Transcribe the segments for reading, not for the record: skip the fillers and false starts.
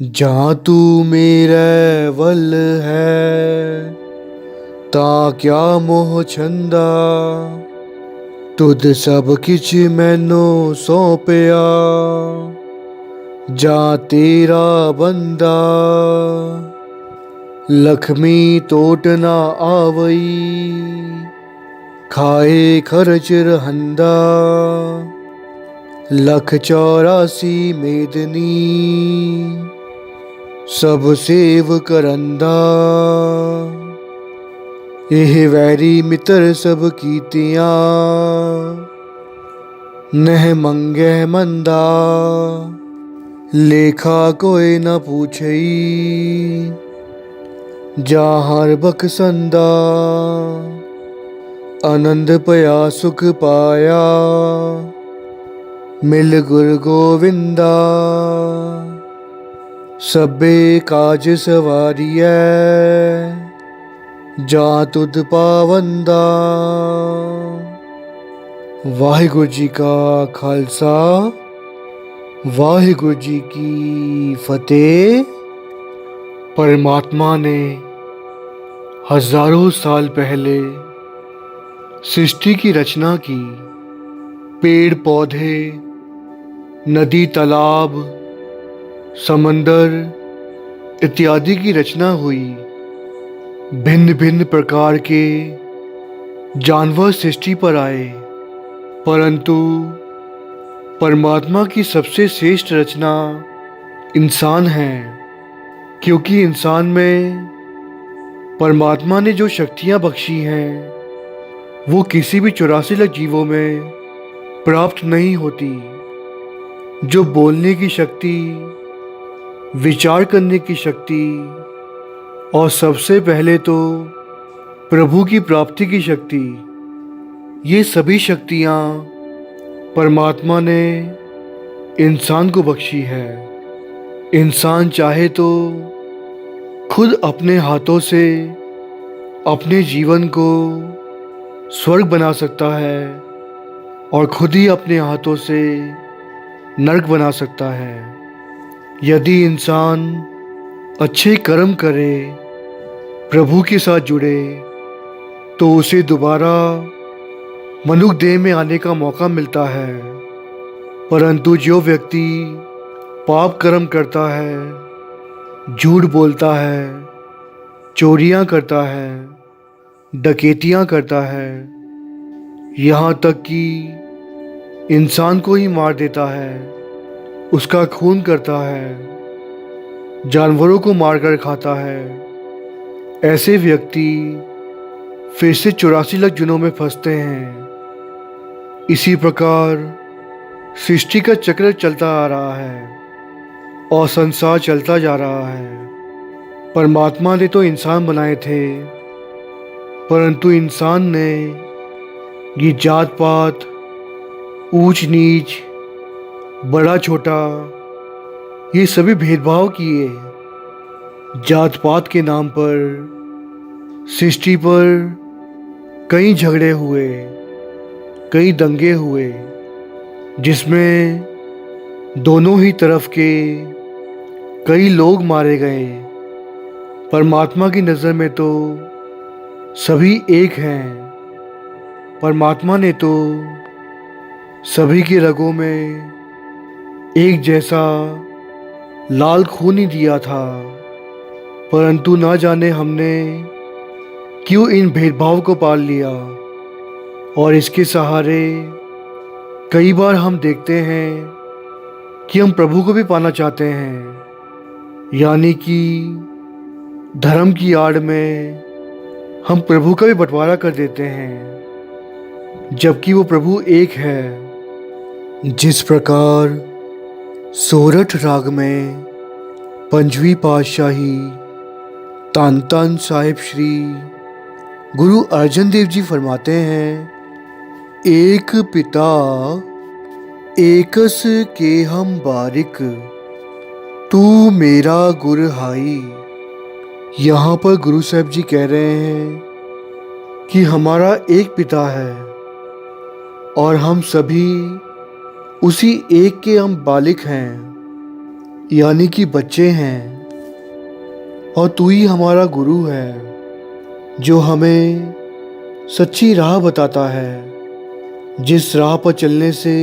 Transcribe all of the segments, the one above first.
ਜਾਂ ਤੂੰ ਮੇਰੇ ਵੱਲ ਹੈ ਤਾਂ ਕਿਆ ਮੋਹ ਛੰਦਾ। ਤੁਧ ਸਭ ਕਿਛ ਮੈਨੂੰ ਸੌਂਪਿਆ, ਜਾਂ ਤੇਰਾ ਬੰਦਾ। ਲਖਮੀ ਟੋਟ ਨਾ ਆਵਈ, ਖਾਏ ਖਰਚ ਰਹੰਦਾ। लख 84 मेदनी, सब सेव करंदा। एह वैरी मित्र सब कीतियां, नह मंगे मंदा। लेखा कोई न पूछई, जाहर बखसंदा। आनंद पया सुख पाया, मिल गुर गोविंदा। सबे काज सवारियै, जा तुध पावंदा। वाहिगुरु जी का खालसा, वाहिगुरु जी की फतेह। परमात्मा ने हजारों साल पहले सृष्टि की रचना की। पेड़ पौधे, नदी तालाब, समंदर इत्यादि की रचना हुई। भिन्न भिन्न प्रकार के जानवर सृष्टि पर आए, परंतु परमात्मा की सबसे श्रेष्ठ रचना इंसान है। क्योंकि इंसान में परमात्मा ने जो शक्तियाँ बख्शी हैं वो किसी भी 84 लाख जीवों में प्राप्त नहीं होती। जो बोलने की शक्ति, विचार करने की शक्ति और सबसे पहले तो प्रभु की प्राप्ति की शक्ति, ये सभी शक्तियाँ परमात्मा ने इंसान को बख्शी है। इंसान चाहे तो खुद अपने हाथों से अपने जीवन को स्वर्ग बना सकता है और खुद ही अपने हाथों से नरक बना सकता है। यदि इंसान अच्छे कर्म करे, प्रभु के साथ जुड़े, तो उसे दोबारा मनुष्य देह में आने का मौका मिलता है। परंतु जो व्यक्ति पाप कर्म करता है, झूठ बोलता है, चोरियां करता है, डकैतियां करता है, यहाँ तक कि इंसान को ही मार देता है, उसका खून करता है, जानवरों को मारकर खाता है, ऐसे व्यक्ति फिर से 84 लाख जुनों में फंसते हैं। इसी प्रकार सृष्टि का चक्र चलता आ रहा है और संसार चलता जा रहा है। परमात्मा ने तो इंसान बनाए थे, परंतु इंसान ने ये जात पात, ऊंच नीच, बड़ा छोटा, ये सभी भेदभाव किए। जात पात के नाम पर सृष्टि पर कई झगड़े हुए, कई दंगे हुए, जिसमें दोनों ही तरफ के कई लोग मारे गए। परमात्मा की नज़र में तो सभी एक हैं। परमात्मा ने तो सभी की रगों में एक जैसा लाल खून ही दिया था, परंतु ना जाने हमने क्यों इन भेदभाव को पाल लिया। और इसके सहारे कई बार हम देखते हैं कि हम प्रभु को भी पाना चाहते हैं, यानी कि धर्म की आड़ में हम प्रभु का भी बंटवारा कर देते हैं, जबकि वो प्रभु एक है। जिस प्रकार सोरठ राग में पंजवी पातशाही धन धन साहिब श्री गुरु अर्जन देव जी फरमाते हैं, एक पिता एकस के हम बारिक, तू मेरा गुर हाई। यहाँ पर गुरु साहब जी कह रहे हैं कि हमारा एक पिता है और हम सभी उसी एक के हम बालिक हैं। यानी कि बच्चे हैं, और तू ही हमारा गुरु है जो हमें सच्ची राह बताता है, जिस राह पर चलने से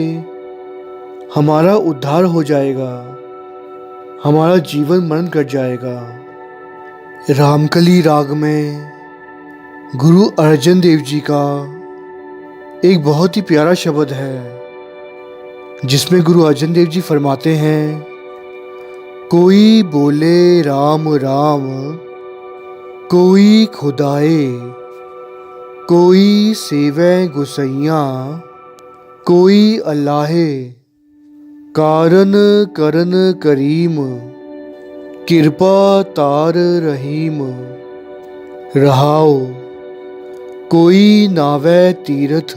हमारा उद्धार हो जाएगा, हमारा जीवन मरण कट जाएगा। रामकली राग में गुरु अर्जन देव जी का एक बहुत ही प्यारा शब्द है, जिसमें गुरु अर्जन देव जी फरमाते हैं, कोई बोले राम राम, कोई खुदाए, कोई सेवे गुसैया, कोई अल्लाहे, कारण करन करीम, कृपा तार रहीम, रहाओ। कोई नावे तीरथ,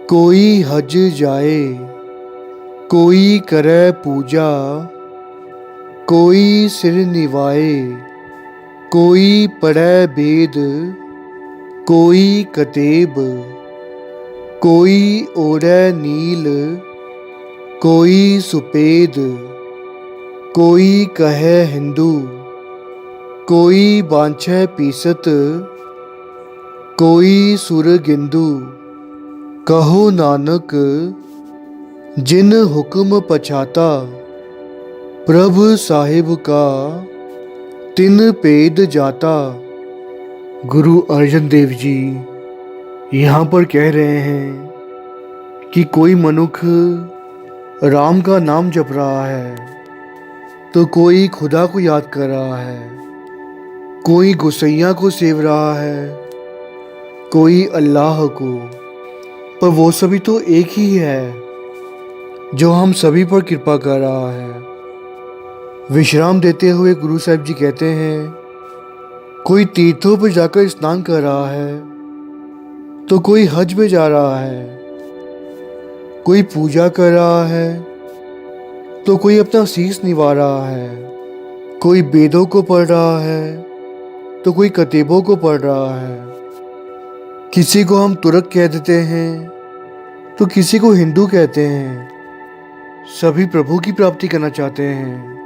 कोई हज जाए, कोई करे पूजा, कोई सिर निवाए, कोई पढ़े वेद, कोई कतेब, कोई ओढ़े नील, कोई सुपेद, कोई कहे हिंदू, कोई बांछे पीसत, कोई सुरगिंदू। कहो नानक जिन हुक्म पछाता, प्रभु साहिब का तिन पेद जाता। गुरु अर्जन देव जी यहाँ पर कह रहे हैं कि कोई मनुष्य राम का नाम जप रहा है, तो कोई खुदा को याद कर रहा है, कोई गुसैया को सेव रहा है, कोई अल्लाह को। पर वो सभी तो एक ही है जो हम सभी पर कृपा कर रहा है। विश्राम देते हुए गुरु साहिब जी कहते हैं, कोई तीर्थों पर जाकर स्नान कर रहा है, तो कोई हज में जा रहा है, कोई पूजा कर रहा है, तो कोई अपना शीश निभा रहा है, कोई वेदों को पढ़ रहा है, तो कोई कतेबों को पढ़ रहा है। किसी को हम तुर्क कह देते हैं, तो किसी को हिंदू कहते हैं। सभी प्रभु की प्राप्ति करना चाहते हैं,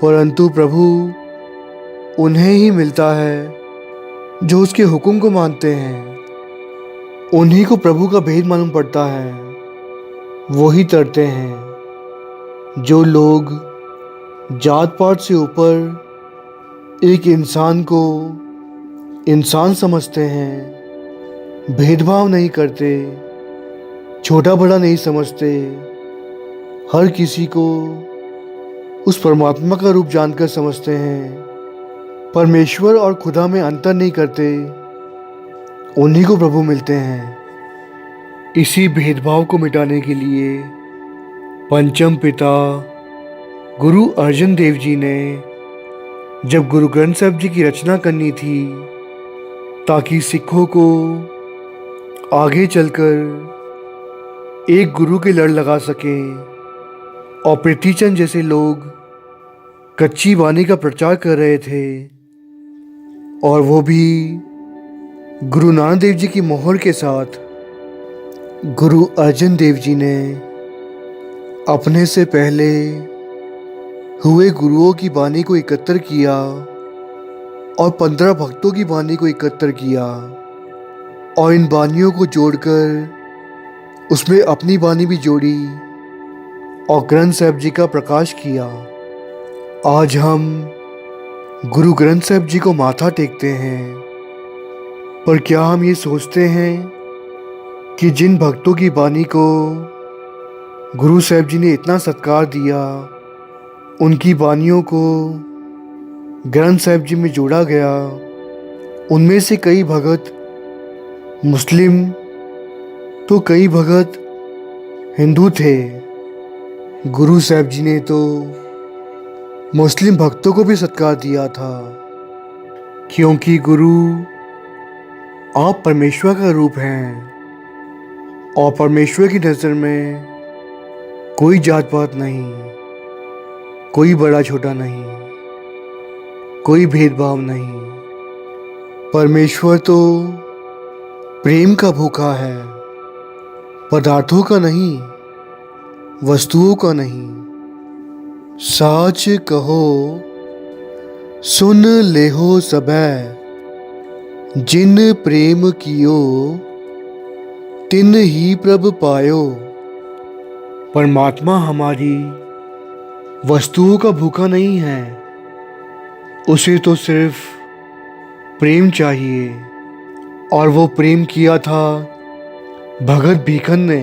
परंतु प्रभु उन्हें ही मिलता है जो उसके हुक्म को मानते हैं। उन्हीं को प्रभु का भेद मालूम पड़ता है, वही तरते हैं। जो लोग जात पात से ऊपर एक इंसान को इंसान समझते हैं, भेदभाव नहीं करते, छोटा बड़ा नहीं समझते, हर किसी को उस परमात्मा का रूप जानकर समझते हैं, परमेश्वर और खुदा में अंतर नहीं करते, उन्हीं को प्रभु मिलते हैं। इसी भेदभाव को मिटाने के लिए पंचम पिता गुरु अर्जन देव जी ने जब गुरु ग्रंथ साहिब जी की रचना करनी थी, ताकि सिखों को आगे चलकर एक गुरु के लड़ लगा सकें, और पृथ्वीचंद जैसे लोग कच्ची वाणी का प्रचार कर रहे थे, और वो भी गुरु नानक देव जी की मोहर के साथ। गुरु अर्जन देव जी ने अपने से पहले हुए गुरुओं की वाणी को एकत्र किया और 15 भक्तों की वाणी को एकत्र किया, और इन वाणियों को जोड़कर उसमें अपनी वाणी भी जोड़ी और ग्रंथ साहिब जी का प्रकाश किया। आज हम गुरु ग्रंथ साहिब जी को माथा टेकते हैं, पर क्या हम ये सोचते हैं कि जिन भक्तों की वाणी को गुरु साहिब जी ने इतना सत्कार दिया, उनकी वाणियों को ग्रंथ साहिब जी में जोड़ा गया, उनमें से कई भगत मुस्लिम तो कई भगत हिंदू थे। गुरु साहिब जी ने तो मुस्लिम भक्तों को भी सत्कार दिया था, क्योंकि गुरु आप परमेश्वर का रूप हैं, और परमेश्वर की नज़र में कोई जात पात नहीं, कोई बड़ा छोटा नहीं, कोई भेदभाव नहीं। परमेश्वर तो प्रेम का भूखा है, पदार्थों का नहीं, वस्तुओं का नहीं। साच कहो सुन लेहो सबै, जिन प्रेम कियो तिन ही प्रभ पायो। परमात्मा हमारी वस्तुओं का भूखा नहीं है, उसे तो सिर्फ प्रेम चाहिए। और वो प्रेम किया था भगत बीखन ने।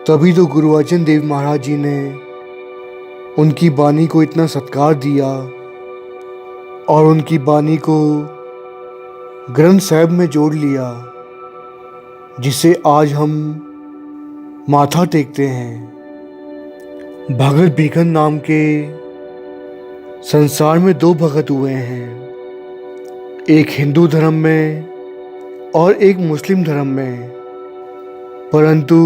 तभी तो गुरु अर्जन देव महाराज जी ने उनकी बानी को इतना सत्कार दिया और उनकी बानी को ग्रंथ साहिब में जोड़ लिया, जिसे आज हम माथा टेकते हैं। भगत बीखन नाम के संसार में दो भगत हुए हैं, एक हिंदू धर्म में और एक मुस्लिम धर्म में। परंतु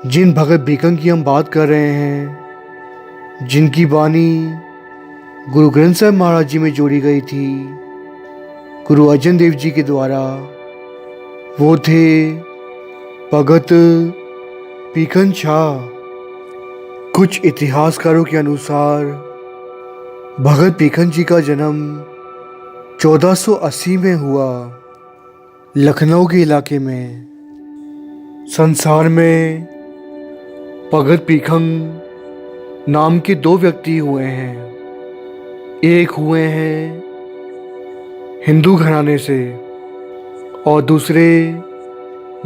जिन भगत बीखन की हम बात कर रहे हैं, जिनकी बानी गुरु ग्रंथ साहिब महाराज जी में जोड़ी गई थी गुरु अर्जन देव जी के द्वारा, वो थे भगत बीखन शाह। कुछ इतिहासकारों के अनुसार भगत बीखन जी का जन्म 1480 में हुआ, लखनऊ के इलाके में। संसार में भगत बीखन नाम के दो व्यक्ति हुए हैं। एक हुए हैं हिंदू घराने से और दूसरे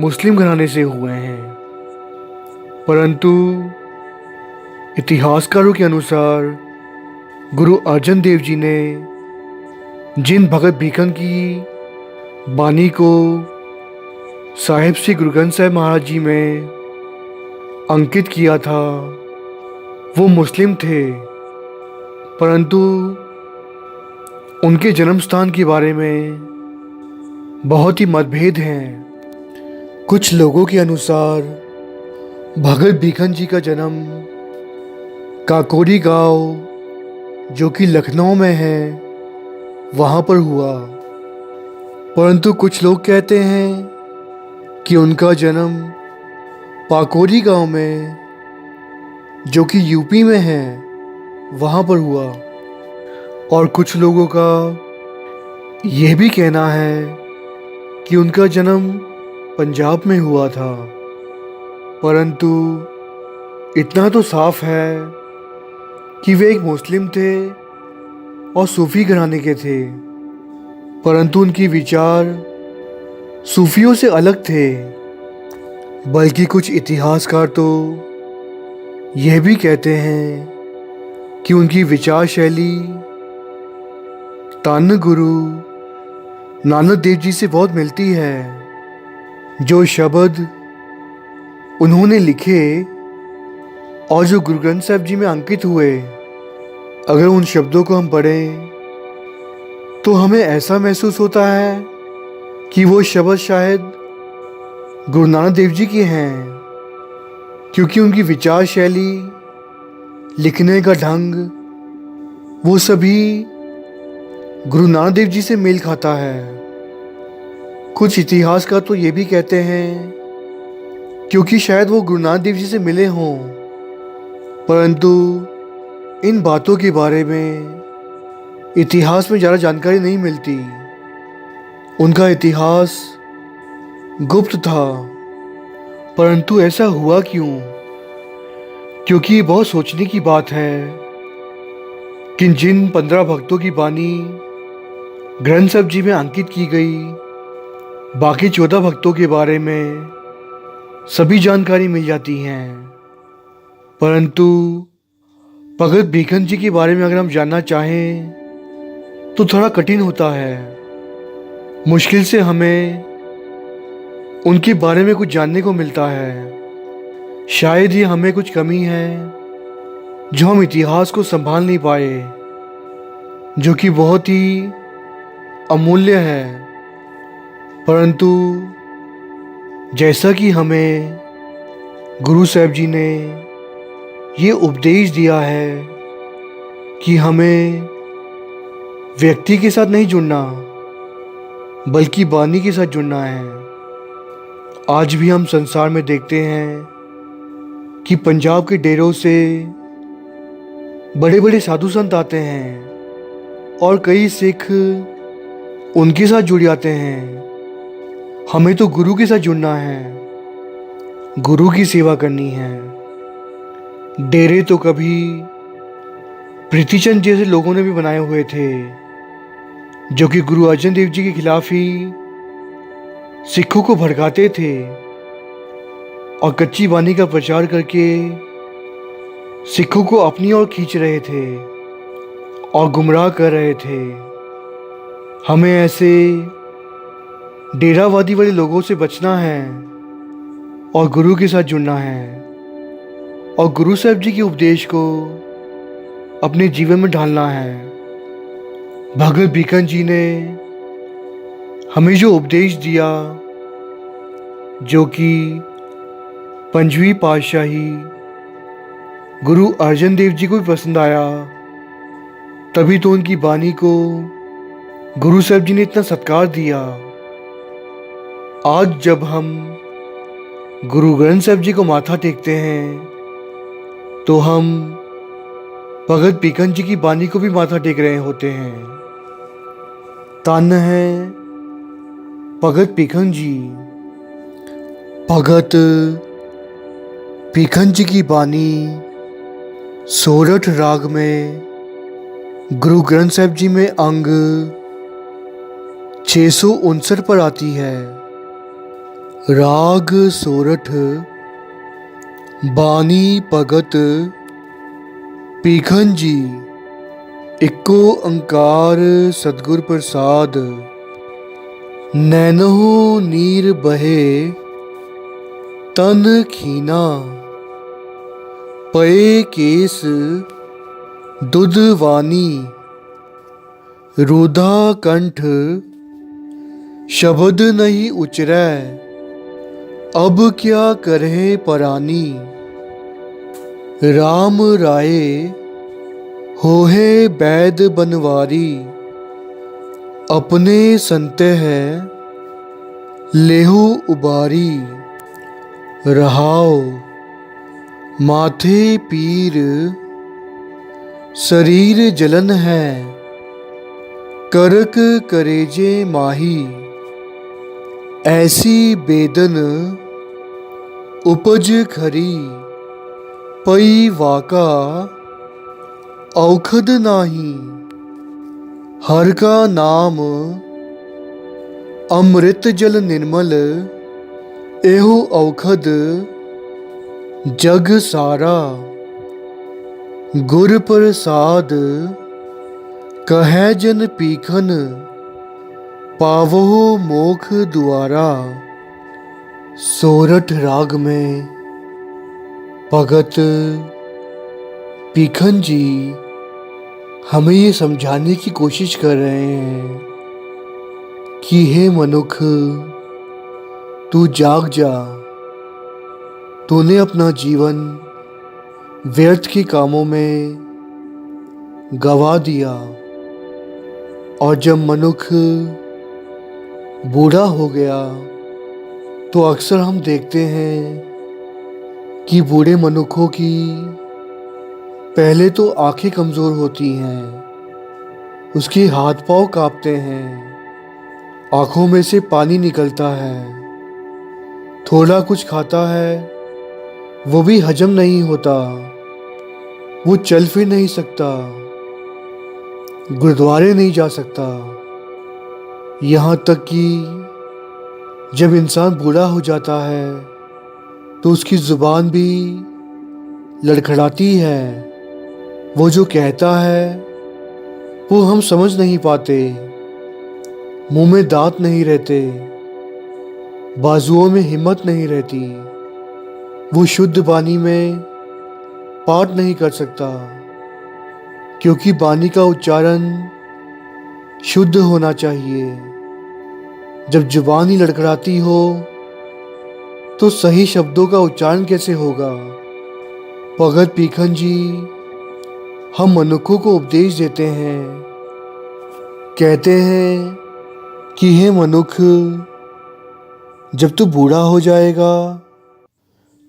मुस्लिम घराने से हुए हैं। परंतु इतिहासकारों के अनुसार गुरु अर्जन देव जी ने जिन भगत बीखन की बानी को साहिब श्री गुरु ग्रंथ साहिब महाराज जी में अंकित किया था, वो मुस्लिम थे। परंतु उनके जन्म स्थान के बारे में बहुत ही मतभेद हैं। कुछ लोगों के अनुसार भगत बीखन जी का जन्म काकोरी गांव, जो कि लखनऊ में है, वहाँ पर हुआ। परंतु कुछ लोग कहते हैं कि उनका जन्म पाकोरी गांव में, जो कि यूपी में है, वहाँ पर हुआ। और कुछ लोगों का यह भी कहना है कि उनका जन्म पंजाब में हुआ था। परंतु इतना तो साफ है कि वे एक मुस्लिम थे और सूफी घराने के थे। परंतु उनके विचार सूफियों से अलग थे। बल्कि कुछ इतिहासकार तो यह भी कहते हैं कि उनकी विचार शैली धन्न गुरु नानक देव जी से बहुत मिलती है। जो शब्द उन्होंने लिखे और जो गुरु ग्रंथ साहिब जी में अंकित हुए, अगर उन शब्दों को हम पढ़ें तो हमें ऐसा महसूस होता है कि वो शब्द शायद गुरु नानक देव जी के हैं, क्योंकि उनकी विचार शैली, लिखने का ढंग, वो सभी गुरु नानक देव जी से मेल खाता है। कुछ इतिहासकार तो ये भी कहते हैं क्योंकि शायद वो गुरु नानक देव जी से मिले हों। परंतु इन बातों के बारे में इतिहास में ज़्यादा जानकारी नहीं मिलती। उनका इतिहास गुप्त था। परंतु ऐसा हुआ क्यों? क्योंकि ये बहुत सोचने की बात है कि जिन 15 भक्तों की बानी ग्रंथ साहिब जी में अंकित की गई, बाकी 14 भक्तों के बारे में सभी जानकारी मिल जाती हैं। परंतु भगत बीखन जी के बारे में अगर हम जानना चाहें तो थोड़ा कठिन होता है। मुश्किल से हमें उनके बारे में कुछ जानने को मिलता है। शायद ही हमें कुछ कमी है जो हम इतिहास को संभाल नहीं पाए, जो कि बहुत ही अमूल्य है। परंतु जैसा कि हमें गुरु साहिब जी ने ये उपदेश दिया है कि हमें व्यक्ति के साथ नहीं जुड़ना, बल्कि बानी के साथ जुड़ना है। आज भी हम संसार में देखते हैं कि पंजाब के डेरों से बड़े बड़े साधु संत आते हैं और कई सिख उनके साथ जुड़ जाते हैं। हमें तो गुरु के साथ जुड़ना है, गुरु की सेवा करनी है। डेरे तो कभी प्रीतिचंद जैसे लोगों ने भी बनाए हुए थे, जो कि गुरु अर्जन देव जी के खिलाफ ही सिखों को भड़काते थे और कच्ची बानी का प्रचार करके सिखों को अपनी ओर खींच रहे थे और गुमराह कर रहे थे। हमें ऐसे डेरावादी वाले लोगों से बचना है और गुरु के साथ जुड़ना है और गुरु साहब जी के उपदेश को अपने जीवन में ढालना है। भगत बीकन जी ने हमें जो उपदेश दिया, जो कि पंजवीं पातशाही गुरु अर्जन देव जी को भी पसंद आया, तभी तो उनकी बानी को गुरु साहब जी ने इतना सत्कार दिया। आज जब हम गुरु ग्रंथ साहब जी को माथा टेकते हैं तो हम भगत बीकन जी की बानी को भी माथा टेक रहे होते हैं। तन है भगत बीकन जी। भगत बीकन जी की बानी सोरठ राग में गुरु ग्रंथ साहब जी में अंग 659 पर आती है। राग सोरठ, बानी भगत बीकन जी। इको अंकार सतगुर प्रसाद, नैनहु नीर बहे तन खीना, पए केस दुधवानी, रुधा कंठ शब्द नहीं उचरै, अब क्या करे परानी, राम राय होहे बैद बनवारी, अपने संत है लेहु उबारी, रहाओ माथे पीर शरीर जलन है, करक करेजे माही, ऐसी बेदन उपज खरी, पई वाका औखद नाही, हर का नाम अमृत जल निर्मल, एहो औखद जग सारा, गुर प्रसाद कहे जन पीखन, पावो मोख द्वारा। सोरठ राग में भगत बीकन जी हमें ये समझाने की कोशिश कर रहे हैं कि हे मनुख, तू जाग जा। तूने अपना जीवन व्यर्थ के कामों में गवा दिया और जब मनुख बूढ़ा हो गया तो अक्सर हम देखते हैं कि बूढ़े मनुखों की पहले तो आंखें कमज़ोर होती हैं, उसके हाथ पांव कांपते हैं, आंखों में से पानी निकलता है, थोड़ा कुछ खाता है वो भी हजम नहीं होता, वो चल फिर नहीं सकता, गुरुद्वारे नहीं जा सकता। यहाँ तक कि जब इंसान बूढ़ा हो जाता है तो उसकी ज़ुबान भी लड़खड़ाती है। वो जो कहता है वो हम समझ नहीं पाते, मुंह में दांत नहीं रहते, बाजुओं में हिम्मत नहीं रहती, वो शुद्ध बानी में पाठ नहीं कर सकता, क्योंकि बानी का उच्चारण शुद्ध होना चाहिए। जब जुबान ही लड़खड़ाती हो तो सही शब्दों का उच्चारण कैसे होगा। भगत बीकन जी हम मनुष्यों को उपदेश देते हैं, कहते हैं कि हे मनुष्य, जब तू बूढ़ा हो जाएगा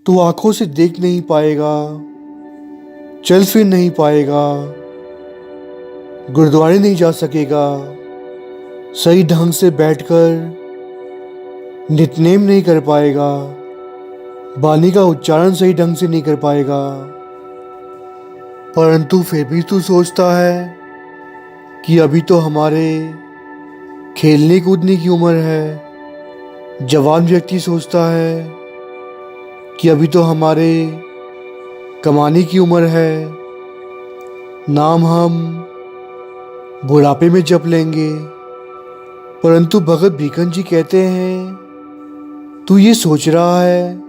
तो आंखों से देख नहीं पाएगा, चल फिर नहीं पाएगा, गुरुद्वारे नहीं जा सकेगा, सही ढंग से बैठकर नितनेम नहीं कर पाएगा, बानी का उच्चारण सही ढंग से नहीं कर पाएगा। परंतु फिर भी तू सोचता है कि अभी तो हमारे खेलने कूदने की उम्र है। जवान व्यक्ति सोचता है कि अभी तो हमारे कमाने की उम्र है, नाम हम बुढ़ापे में जप लेंगे। परंतु भगत भीखन जी कहते हैं, तू ये सोच रहा है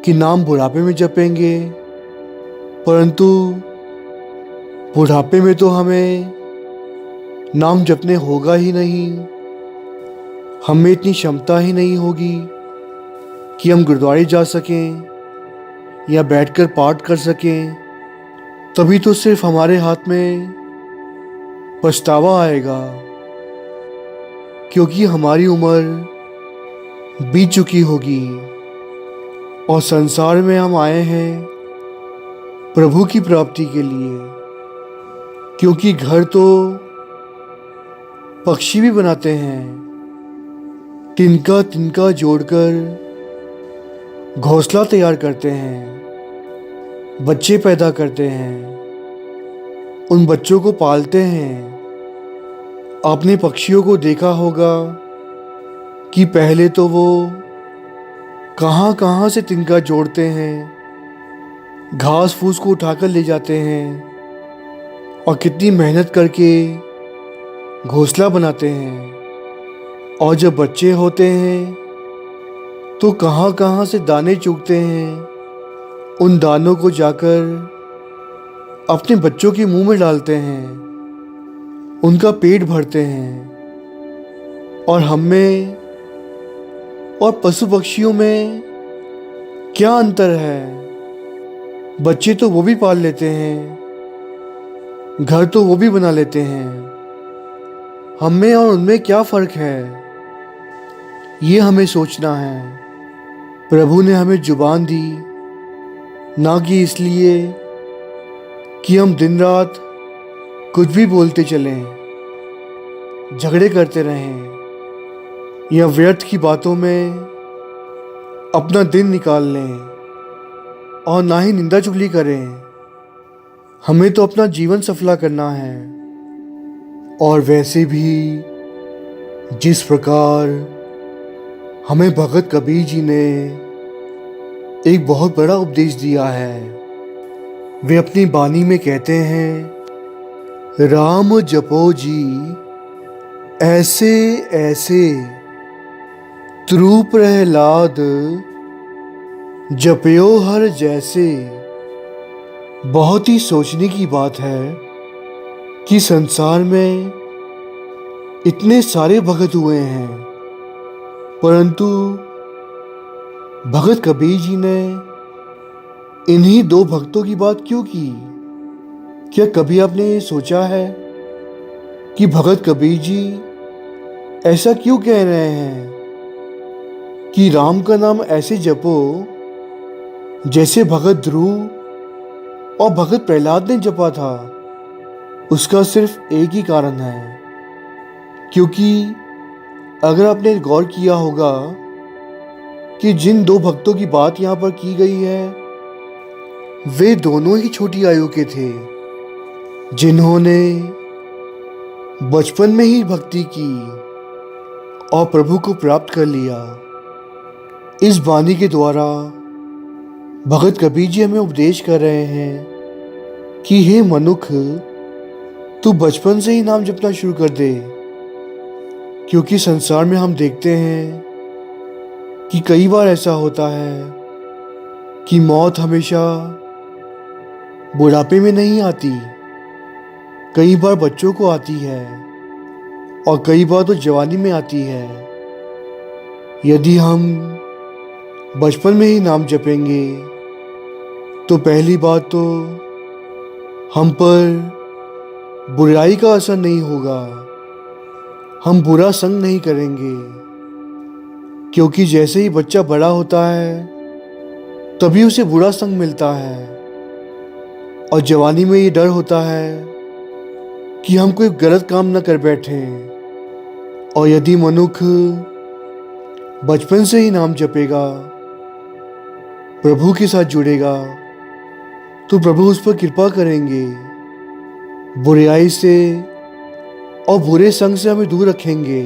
कि नाम बुढ़ापे में जपेंगे, परंतु बुढ़ापे में तो हमें नाम जपने होगा ही नहीं। हमें इतनी क्षमता ही नहीं होगी कि हम गुरुद्वारे जा सकें या बैठकर पाठ कर सकें। तभी तो सिर्फ हमारे हाथ में पछतावा आएगा, क्योंकि हमारी उम्र बीत चुकी होगी और संसार में हम आए हैं प्रभु की प्राप्ति के लिए। क्योंकि घर तो पक्षी भी बनाते हैं, तिनका तिनका जोड़कर घोंसला तैयार करते हैं, बच्चे पैदा करते हैं, उन बच्चों को पालते हैं। आपने पक्षियों को देखा होगा कि पहले तो वो कहाँ कहाँ से तिनका जोड़ते हैं, घास फूस को उठाकर ले जाते हैं और कितनी मेहनत करके घोंसला बनाते हैं। और जब बच्चे होते हैं तो कहाँ कहाँ से दाने चुगते हैं, उन दानों को जाकर अपने बच्चों के मुंह में डालते हैं, उनका पेट भरते हैं। और हम में और पशु पक्षियों में क्या अंतर है? बच्चे तो वो भी पाल लेते हैं, घर तो वो भी बना लेते हैं। हम में और उनमें क्या फ़र्क है, ये हमें सोचना है। प्रभु ने हमें जुबान दी, ना कि इसलिए कि हम दिन रात कुछ भी बोलते चलें, झगड़े करते रहें या व्यर्थ की बातों में अपना दिन निकाल लें, और ना ही निंदा चुगली करें। हमें तो अपना जीवन सफला करना है। और वैसे भी जिस प्रकार हमें भगत कबीर जी ने एक बहुत बड़ा उपदेश दिया है, वे अपनी बानी में कहते हैं, राम जपो जी ऐसे ऐसे, त्रु प्रहलाद जपयो हर जैसे। बहुत ही सोचने की बात है कि संसार में इतने सारे भगत हुए हैं, परंतु भगत कबीर जी ने इन्हीं दो भक्तों की बात क्यों की? क्या कभी आपने ये सोचा है कि भगत कबीर जी ऐसा क्यों कह रहे हैं कि राम का नाम ऐसे जपो जैसे भगत ध्रुव और भगत प्रहलाद ने जपा था? उसका सिर्फ एक ही कारण है, क्योंकि अगर आपने गौर किया होगा कि जिन दो भक्तों की बात यहाँ पर की गई है, वे दोनों ही छोटी आयु के थे, जिन्होंने बचपन में ही भक्ति की और प्रभु को प्राप्त कर लिया। इस वाणी के द्वारा भगत कबीर जी हमें उपदेश कर रहे हैं कि हे मनुख, तू बचपन से ही नाम जपना शुरू कर दे। क्योंकि संसार में हम देखते हैं कि कई बार ऐसा होता है कि मौत हमेशा बुढ़ापे में नहीं आती, कई बार बच्चों को आती है और कई बार तो जवानी में आती है। यदि हम बचपन में ही नाम जपेंगे तो पहली बात तो हम पर बुराई का असर नहीं होगा, हम बुरा संग नहीं करेंगे। क्योंकि जैसे ही बच्चा बड़ा होता है तभी उसे बुरा संग मिलता है। और जवानी में ये डर होता है कि हम कोई गलत काम न कर बैठें। और यदि मनुष्य बचपन से ही नाम जपेगा, प्रभु के साथ जुड़ेगा, तो प्रभु उस पर कृपा करेंगे, बुराई से और बुरे संग से हमें दूर रखेंगे,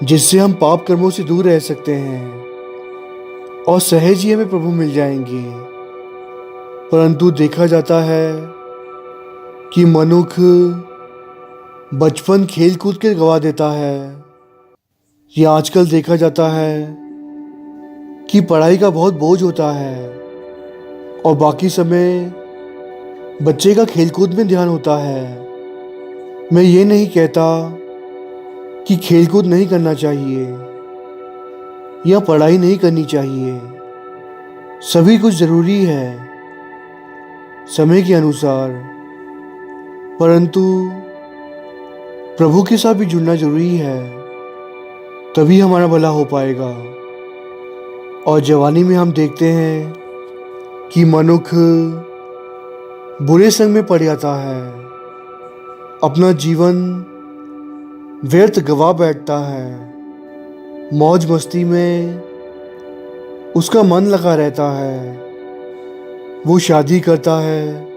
जिससे हम पाप कर्मों से दूर रह सकते हैं और सहज ही हमें प्रभु मिल जाएंगे। परंतु देखा जाता है कि मनुष्य बचपन खेल कूद के गवा देता है। ये आजकल देखा जाता है कि पढ़ाई का बहुत बोझ होता है और बाकी समय बच्चे का खेलकूद में ध्यान होता है। मैं ये नहीं कहता कि खेलकूद नहीं करना चाहिए या पढ़ाई नहीं करनी चाहिए। सभी कुछ ज़रूरी है समय के अनुसार, परंतु प्रभु के साथ भी जुड़ना जरूरी है, तभी हमारा भला हो पाएगा। और जवानी में हम देखते हैं कि मनुष्य बुरे संग में पड़ जाता है, अपना जीवन व्यर्थ गवा बैठता है, मौज मस्ती में उसका मन लगा रहता है। वो शादी करता है,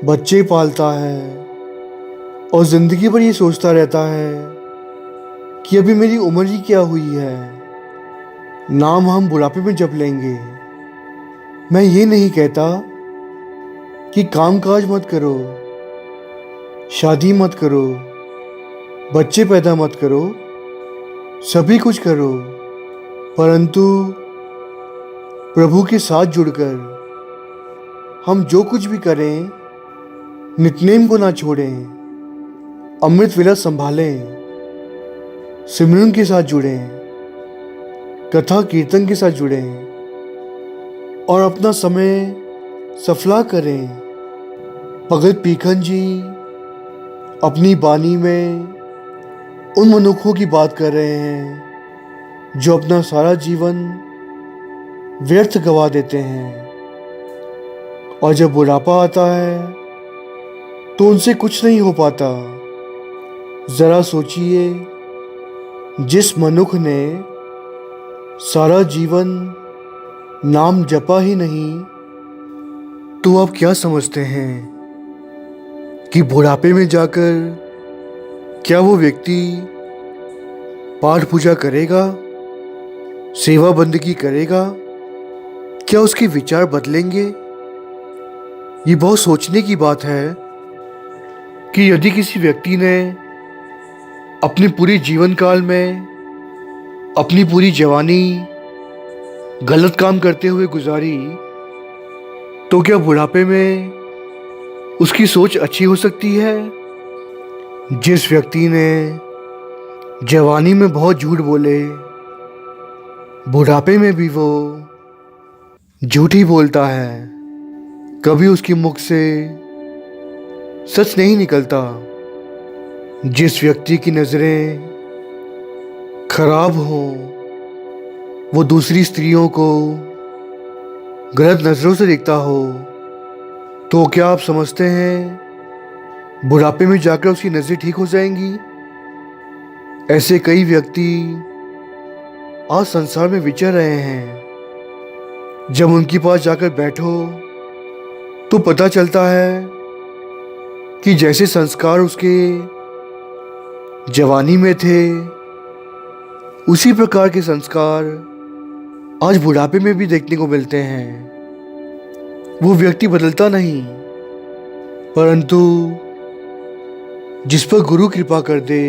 बच्चे पालता है और ज़िंदगी भर ये सोचता रहता है कि अभी मेरी उम्र ही क्या हुई है, नाम हम बुढ़ापे में जप लेंगे। मैं ये नहीं कहता कि काम काज मत करो, शादी मत करो, बच्चे पैदा मत करो, सभी कुछ करो, परंतु प्रभु के साथ जुड़कर हम जो कुछ भी करें, नित्यनेम को ना छोड़ें, अमृत वेला संभालें, सिमरन के साथ जुड़ें, कथा कीर्तन के साथ जुड़ें और अपना समय सफला करें। भगत पीखन जी अपनी बानी में उन मनुष्यों की बात कर रहे हैं जो अपना सारा जीवन व्यर्थ गवा देते हैं और जब बुढ़ापा आता है तो उनसे कुछ नहीं हो पाता। जरा सोचिए, जिस मनुष्य ने सारा जीवन नाम जपा ही नहीं, तो आप क्या समझते हैं कि बुढ़ापे में जाकर क्या वो व्यक्ति पाठ पूजा करेगा, सेवा बंदगी करेगा? क्या उसके विचार बदलेंगे? ये बहुत सोचने की बात है कि यदि किसी व्यक्ति ने अपने पूरे जीवन काल में अपनी पूरी जवानी गलत काम करते हुए गुजारी, तो क्या बुढ़ापे में उसकी सोच अच्छी हो सकती है? जिस व्यक्ति ने जवानी में बहुत झूठ बोले, बुढ़ापे में भी वो झूठ ही बोलता है, कभी उसके मुख से सच नहीं निकलता। जिस व्यक्ति की नज़रें खराब हों, वो दूसरी स्त्रियों को गलत नज़रों से देखता हो, तो क्या आप समझते हैं बुढ़ापे में जाकर उसकी नज़रें ठीक हो जाएंगी? ऐसे कई व्यक्ति आज संसार में विचर रहे हैं। जब उनके पास जाकर बैठो तो पता चलता है कि जैसे संस्कार उसके जवानी में थे, उसी प्रकार के संस्कार आज बुढ़ापे में भी देखने को मिलते हैं। वो व्यक्ति बदलता नहीं, परंतु जिस पर गुरु कृपा कर दे,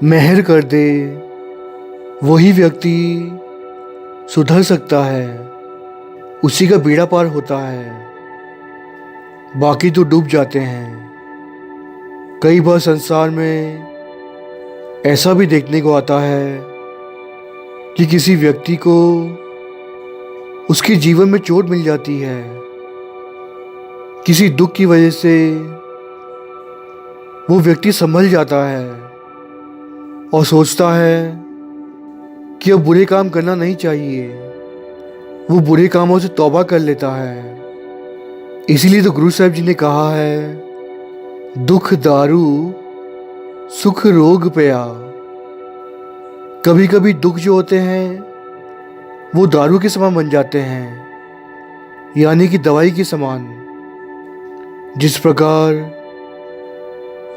मेहर कर दे, वही व्यक्ति सुधर सकता है, उसी का बेड़ा पार होता है। बाकी तो डूब जाते हैं। कई बार संसार में ऐसा भी देखने को आता है कि किसी व्यक्ति को उसके जीवन में चोट मिल जाती है, किसी दुख की वजह से वो व्यक्ति संभल जाता है और सोचता है कि अब बुरे काम करना नहीं चाहिए। वो बुरे कामों से तौबा कर लेता है इसीलिए तो गुरु साहिब जी ने कहा है, दुख दारू सुख रोग पया। कभी कभी दुख जो होते हैं वो दारू के समान बन जाते हैं, यानी कि दवाई के समान। जिस प्रकार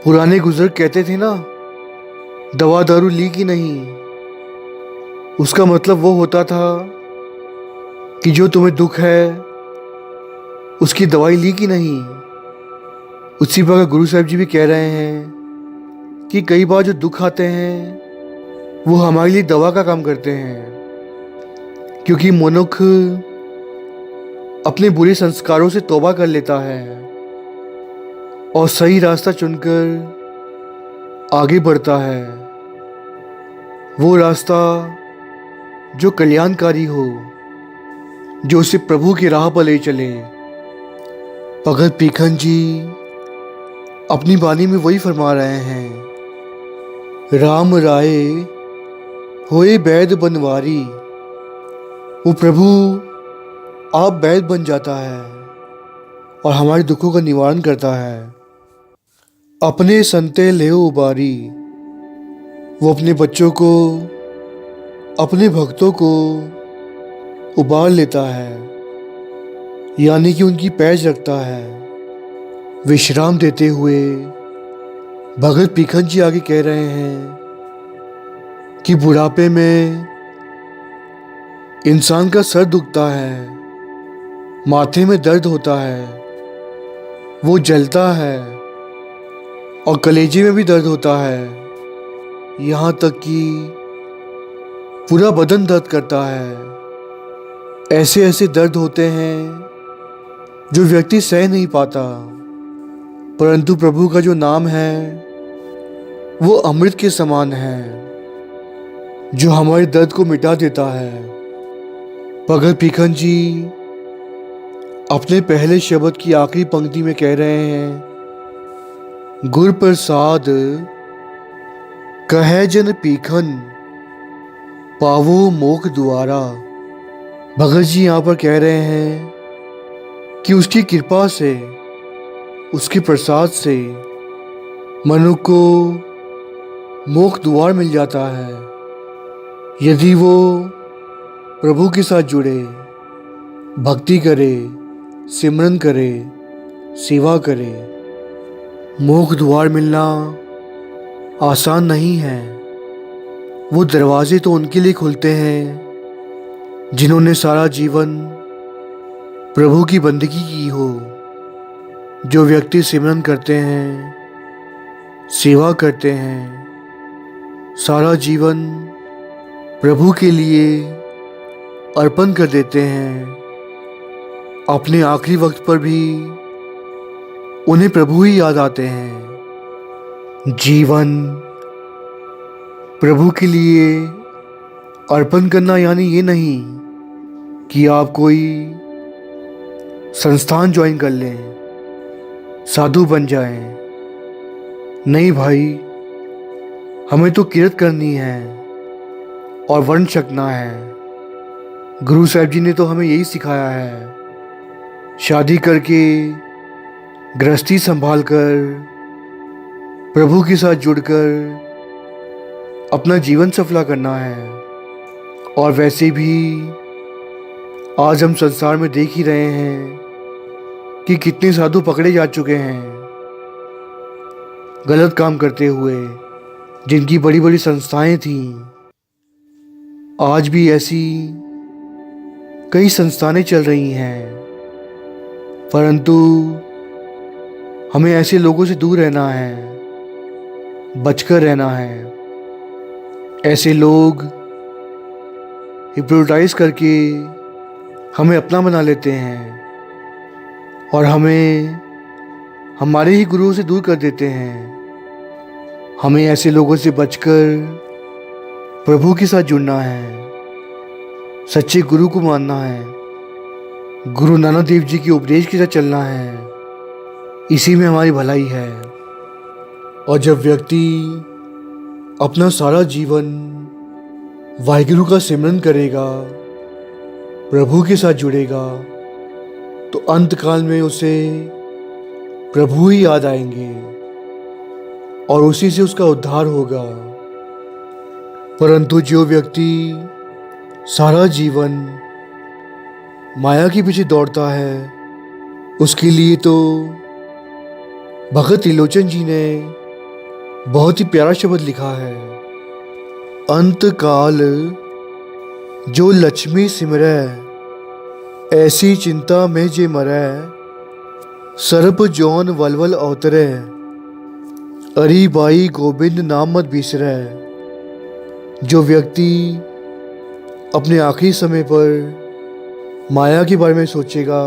पुराने बुजुर्ग कहते थे ना, दवा दारू ली कि नहीं, उसका मतलब वो होता था कि जो तुम्हें दुख है उसकी दवाई ली कि नहीं। उसी प्रकार गुरु साहिब जी भी कह रहे हैं कि कई बार जो दुख आते हैं वो हमारे लिए दवा का काम करते हैं, क्योंकि मनुष्य अपने बुरे संस्कारों से तौबा कर लेता है और सही रास्ता चुनकर आगे बढ़ता है। वो रास्ता जो कल्याणकारी हो, जो उसे प्रभु की राह पर ले चले। भगत पीखन जी अपनी वाणी में वही फरमा रहे हैं, राम राय होए वैद बनवारी। वो प्रभु आप वैद बन जाता है और हमारे दुखों का निवारण करता है। अपने संते ले उबारी, वो अपने बच्चों को, अपने भक्तों को उबार लेता है, यानी कि उनकी पैज रखता है। विश्राम देते हुए भगत पीखन जी आगे कह रहे हैं कि बुढ़ापे में इंसान का सर दुखता है, माथे में दर्द होता है, वो जलता है और कलेजे में भी दर्द होता है, यहाँ तक कि पूरा बदन दर्द करता है। ऐसे ऐसे दर्द होते हैं जो व्यक्ति सह नहीं पाता, परंतु प्रभु का जो नाम है वो अमृत के समान है, जो हमारे दर्द को मिटा देता है। भगत पीखन जी अपने पहले शब्द की आखिरी पंक्ति में कह रहे हैं, गुर प्रसाद कहे जन पीखन पावो मोख द्वारा। भगत जी यहाँ पर कह रहे हैं कि उसकी कृपा से, उसके प्रसाद से मनुष्य को मोक्ष द्वार मिल जाता है, यदि वो प्रभु के साथ जुड़े, भक्ति करे, सिमरन करे, सेवा करे। मोक्ष द्वार मिलना आसान नहीं है। वो दरवाजे तो उनके लिए खुलते हैं जिन्होंने सारा जीवन प्रभु की बंदगी की हो। जो व्यक्ति सिमरन करते हैं, सेवा करते हैं, सारा जीवन प्रभु के लिए अर्पण कर देते हैं, अपने आखिरी वक्त पर भी उन्हें प्रभु ही याद आते हैं। जीवन प्रभु के लिए अर्पण करना यानी ये नहीं कि आप कोई संस्थान ज्वाइन कर लें, साधु बन जाएं। नहीं भाई, हमें तो किरत करनी है और वर्ण छकना है। गुरु साहिब जी ने तो हमें यही सिखाया है। शादी करके, गृहस्थी संभाल कर, प्रभु के साथ जुड़कर अपना जीवन सफला करना है। और वैसे भी आज हम संसार में देख ही रहे हैं कि कितने साधु पकड़े जा चुके हैं गलत काम करते हुए, जिनकी बड़ी बड़ी संस्थाएं थीं। आज भी ऐसी कई संस्थानें चल रही हैं, परंतु हमें ऐसे लोगों से दूर रहना है, बचकर रहना है। ऐसे लोग हिप्नोटाइज करके हमें अपना बना लेते हैं और हमें हमारे ही गुरुओं से दूर कर देते हैं। हमें ऐसे लोगों से बचकर प्रभु के साथ जुड़ना है, सच्चे गुरु को मानना है, गुरु नानक देव जी के उपदेश के साथ चलना है। इसी में हमारी भलाई है। और जब व्यक्ति अपना सारा जीवन वाहिगुरु का सिमरन करेगा, प्रभु के साथ जुड़ेगा, तो अंत काल में उसे प्रभु ही याद आएंगे और उसी से उसका उद्धार होगा। परंतु जो व्यक्ति सारा जीवन माया के पीछे दौड़ता है, उसके लिए तो भगत त्रिलोचन जी ने बहुत ही प्यारा शब्द लिखा है। अंत काल जो लक्ष्मी सिमरै, ऐसी चिंता में जे मरै, सर्प जौन वलवल अवतरै, अरी बाई गोविंद नाम मत बिसरै। जो व्यक्ति अपने आखिरी समय पर माया के बारे में सोचेगा,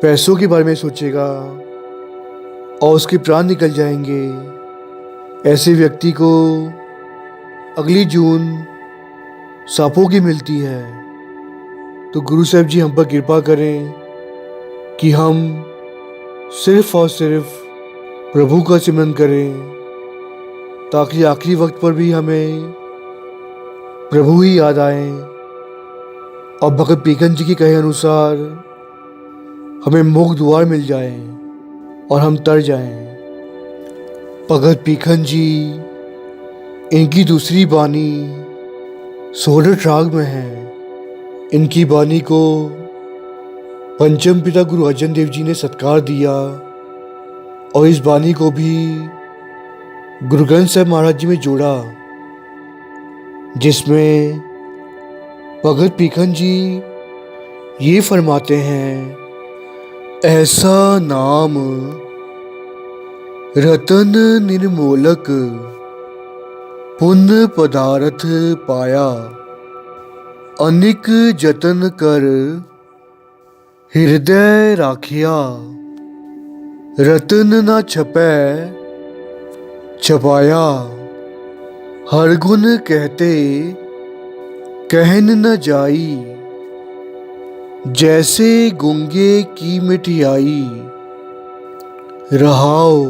पैसों के बारे में सोचेगा और उसके प्राण निकल जाएंगे, ऐसे व्यक्ति को अगली जून सांपों की मिलती है। तो गुरु साहब जी हम पर कृपा करें कि हम सिर्फ और सिर्फ प्रभु का सिमरन करें, ताकि आखिरी वक्त पर भी हमें प्रभु ही याद आए और भगत पीकन जी के कहे अनुसार हमें मोक्ष द्वार मिल जाए और हम तर जाएं। भगत पीकन जी, इनकी दूसरी बानी सोरठ राग में है। इनकी बानी को पंचम पिता गुरु अर्जन देव जी ने सत्कार दिया और इस बानी को भी गुरु ग्रंथ साहब महाराज जी में जोड़ा, जिसमें भगत पीकन जी ये फरमाते हैं, ऐसा नाम रतन निर्मोलक, पुण्य पदार्थ पाया, अनिक जतन कर हृदय राखिया, रतन न छपै छपाया, हर गुण कहते कहन न जाई, जैसे गूंगे की मिठियाई, रहाओ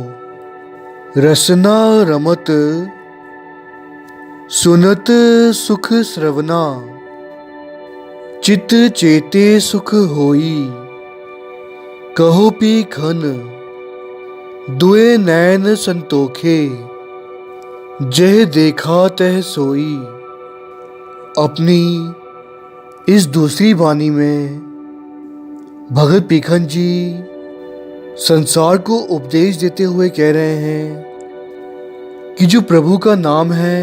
रसना रमत, सुनत सुख श्रवना, चित चेते सुख होई, कहो पी खन, दुए नैन संतोखे, जह देखा तह सोई। अपनी इस दूसरी वाणी में भगत पीकन जी संसार को उपदेश देते हुए कह रहे हैं कि जो प्रभु का नाम है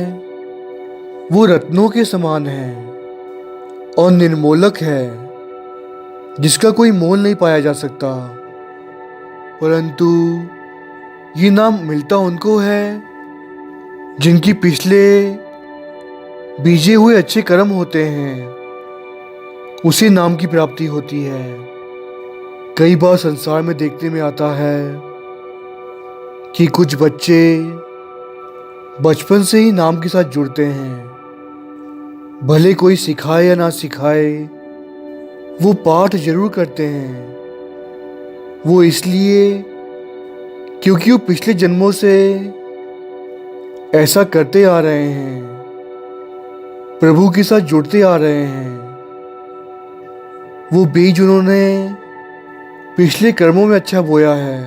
वो रत्नों के समान है और निर्मोलक है, जिसका कोई मोल नहीं पाया जा सकता। परंतु ये नाम मिलता उनको है जिनकी पिछले बीजे हुए अच्छे कर्म होते हैं, उसी नाम की प्राप्ति होती है। कई बार संसार में देखने में आता है कि कुछ बच्चे बचपन से ही नाम के साथ जुड़ते हैं, भले कोई सिखाए या ना सिखाए, वो पाठ जरूर करते हैं। वो इसलिए क्योंकि वो पिछले जन्मों से ऐसा करते आ रहे हैं, प्रभु के साथ जुड़ते आ रहे हैं। वो बीज उन्होंने पिछले कर्मों में अच्छा बोया है,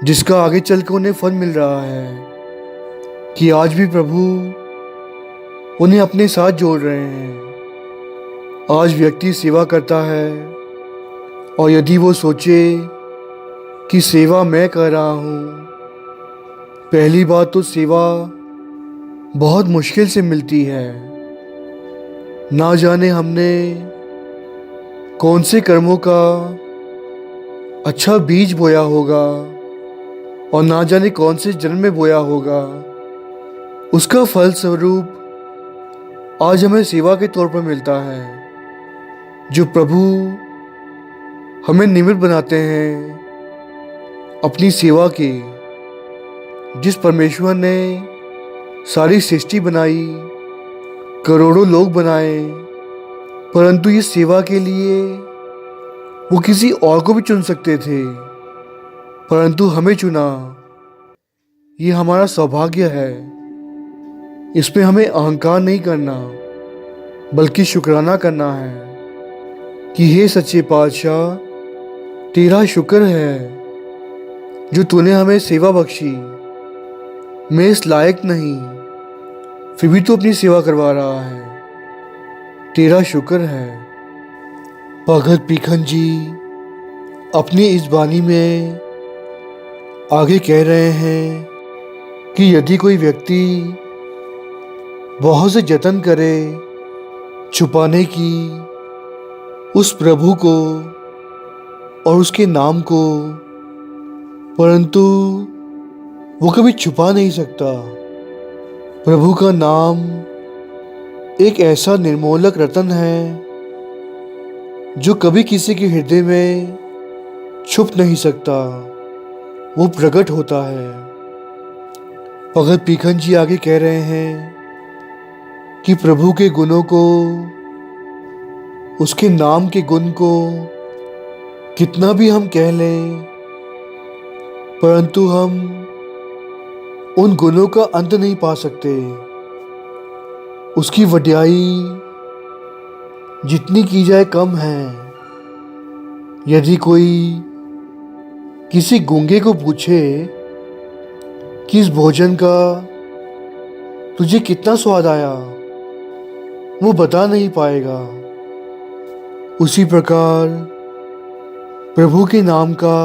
जिसका आगे चल कर उन्हें फल मिल रहा है कि आज भी प्रभु उन्हें अपने साथ जोड़ रहे हैं। आज व्यक्ति सेवा करता है और यदि वो सोचे कि सेवा मैं कर रहा हूँ, पहली बात तो सेवा बहुत मुश्किल से मिलती है। ना जाने हमने कौन से कर्मों का अच्छा बीज बोया होगा और ना जाने कौन से जन्म में बोया होगा, उसका फल स्वरूप आज हमें सेवा के तौर पर मिलता है। जो प्रभु हमें निमित्त बनाते हैं अपनी सेवा के, जिस परमेश्वर ने सारी सृष्टि बनाई, करोड़ों लोग बनाए, परंतु ये सेवा के लिए वो किसी और को भी चुन सकते थे, परंतु हमें चुना। ये हमारा सौभाग्य है। इसमें हमें अहंकार नहीं करना, बल्कि शुक्राना करना है कि हे सच्चे पातशाह, तेरा शुक्र है जो तूने हमें सेवा बख्शी। मैं इस लायक नहीं, फिर भी तू अपनी सेवा करवा रहा है। तेरा शुक्र है। भगत पीखन जी अपनी इस वाणी में आगे कह रहे हैं कि यदि कोई व्यक्ति बहुत से जतन करे छुपाने की उस प्रभु को और उसके नाम को, परंतु वो कभी छुपा नहीं सकता। प्रभु का नाम एक ऐसा निर्मोलक रतन है जो कभी किसी के हृदय में छुप नहीं सकता, वो प्रकट होता है। भगत पीखन जी आगे कह रहे हैं कि प्रभु के गुणों को, उसके नाम के गुण को कितना भी हम कह लें, परंतु हम उन गुणों का अंत नहीं पा सकते। उसकी वड्याई जितनी की जाए कम है। यदि कोई किसी गूंगे को पूछे कि इस भोजन का तुझे कितना स्वाद आया, वो बता नहीं पाएगा। उसी प्रकार प्रभु के नाम का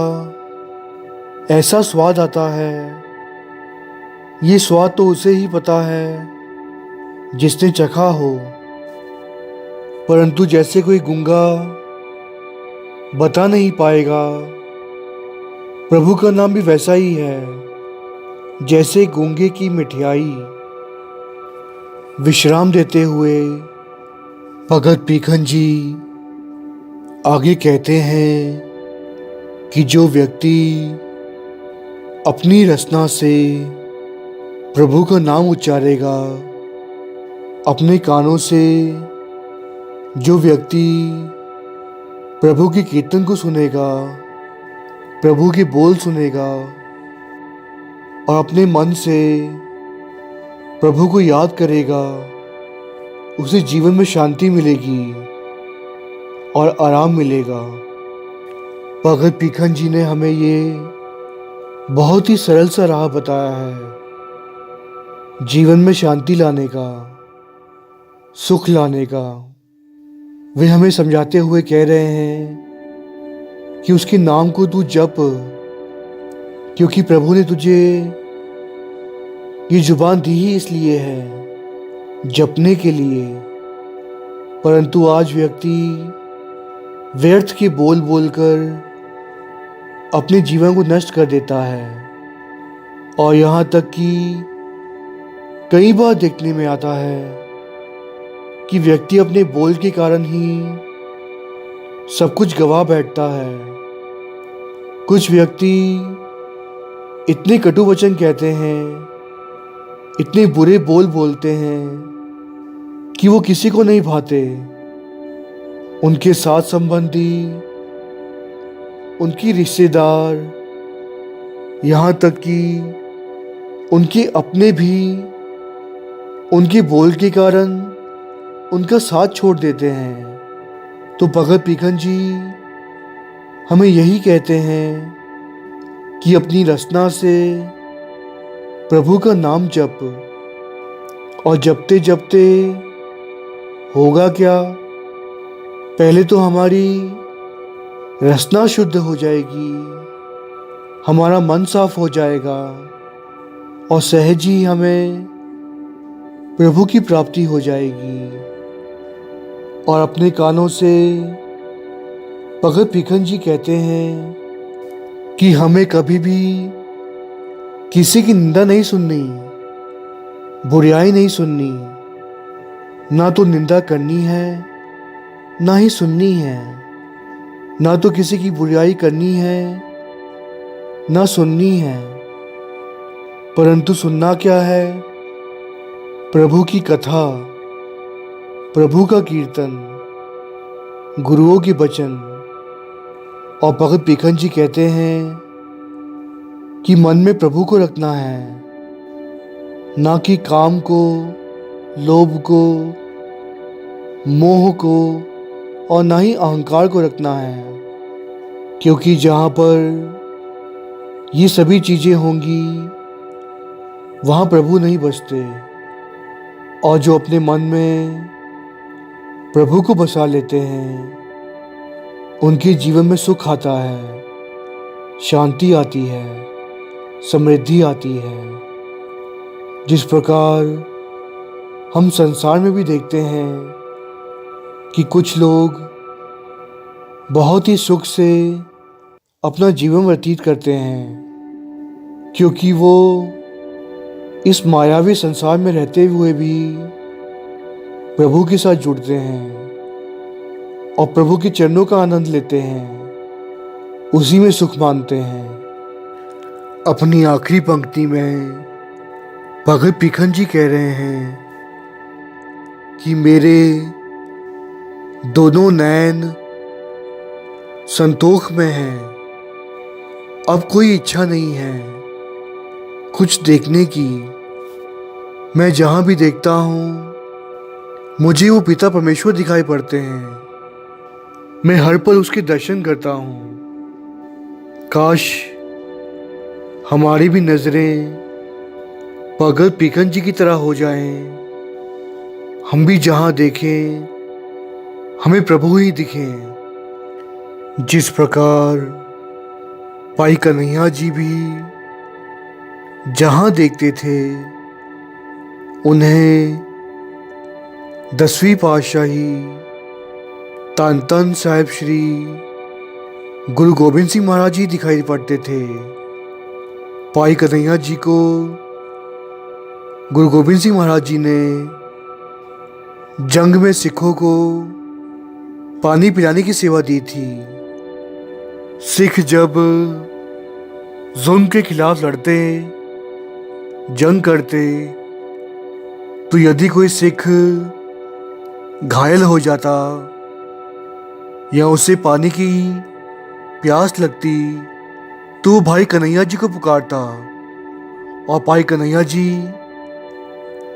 ऐसा स्वाद आता है, ये स्वाद तो उसे ही पता है जिसने चखा हो। परंतु जैसे कोई गूंगा बता नहीं पाएगा, प्रभु का नाम भी वैसा ही है जैसे गूंगे की मिठाई। विश्राम देते हुए भगत पीखन जी आगे कहते हैं कि जो व्यक्ति अपनी रचना से प्रभु का नाम उच्चारेगा, अपने कानों से जो व्यक्ति प्रभु के कीर्तन को सुनेगा, प्रभु के बोल सुनेगा और अपने मन से प्रभु को याद करेगा, उसे जीवन में शांति मिलेगी और आराम मिलेगा। भगत पीखन जी ने हमें ये बहुत ही सरल सा राह बताया है जीवन में शांति लाने का, सुख लाने का। वे हमें समझाते हुए कह रहे हैं कि उसके नाम को तू जप, क्योंकि प्रभु ने तुझे ये जुबान दी ही इसलिए है, जपने के लिए। परंतु आज व्यक्ति व्यर्थ के बोल बोलकर अपने जीवन को नष्ट कर देता है, और यहाँ तक कि कई बार देखने में आता है कि व्यक्ति अपने बोल के कारण ही सब कुछ गवा बैठता है। कुछ व्यक्ति इतने कटु वचन कहते हैं, इतने बुरे बोल बोलते हैं कि वो किसी को नहीं भाते। उनके साथ संबंधी, उनकी रिश्तेदार, यहाँ तक कि उनके अपने भी उनके बोल के कारण उनका साथ छोड़ देते हैं। तो भगत पीखन जी हमें यही कहते हैं कि अपनी रचना से प्रभु का नाम जप, और जपते जपते होगा क्या, पहले तो हमारी रचना शुद्ध हो जाएगी, हमारा मन साफ हो जाएगा और सहज ही हमें प्रभु की प्राप्ति हो जाएगी। और अपने कानों से भगत पीखन जी कहते हैं कि हमें कभी भी किसी की निंदा नहीं सुननी, बुराई नहीं सुननी, ना तो निंदा करनी है ना ही सुननी है। ना तो किसी की बुराई करनी है ना सुननी है, परंतु सुनना क्या है, प्रभु की कथा, प्रभु का कीर्तन, गुरुओं के वचन। और भगत पीखन जी कहते हैं कि मन में प्रभु को रखना है, ना कि काम को, लोभ को, मोह को और ना ही अहंकार को रखना है, क्योंकि जहाँ पर ये सभी चीज़ें होंगी वहाँ प्रभु नहीं बसते। और जो अपने मन में प्रभु को बसा लेते हैं उनके जीवन में सुख आता है, शांति आती है, समृद्धि आती है। जिस प्रकार हम संसार में भी देखते हैं कि कुछ लोग बहुत ही सुख से अपना जीवन व्यतीत करते हैं, क्योंकि वो इस मायावी संसार में रहते हुए भी प्रभु के साथ जुड़ते हैं और प्रभु के चरणों का आनंद लेते हैं, उसी में सुख मानते हैं। अपनी आखिरी पंक्ति में भगत बिखन जी कह रहे हैं कि मेरे दोनों नैन संतोष में हैं, अब कोई इच्छा नहीं है कुछ देखने की। मैं जहाँ भी देखता हूँ मुझे वो पिता परमेश्वर दिखाई पड़ते हैं। मैं हर पल उसके दर्शन करता हूँ। काश हमारी भी नज़रें भगत बिखन जी की तरह हो जाएं। हम भी जहाँ देखें हमें प्रभु ही दिखें। जिस प्रकार भाई कन्हैया जी भी जहाँ देखते थे उन्हें 10वीं पातशाही धन धन साहिब श्री गुरु गोबिंद सिंह महाराज जी दिखाई पड़ते थे। भाई कन्हैया जी को गुरु गोबिंद सिंह महाराज जी ने जंग में सिखों को पानी पिलाने की सेवा दी थी। सिख जब जुल्म के खिलाफ लड़ते, जंग करते, तो यदि कोई सिख घायल हो जाता या उसे पानी की प्यास लगती तो भाई कन्हैया जी को पुकारता और भाई कन्हैया जी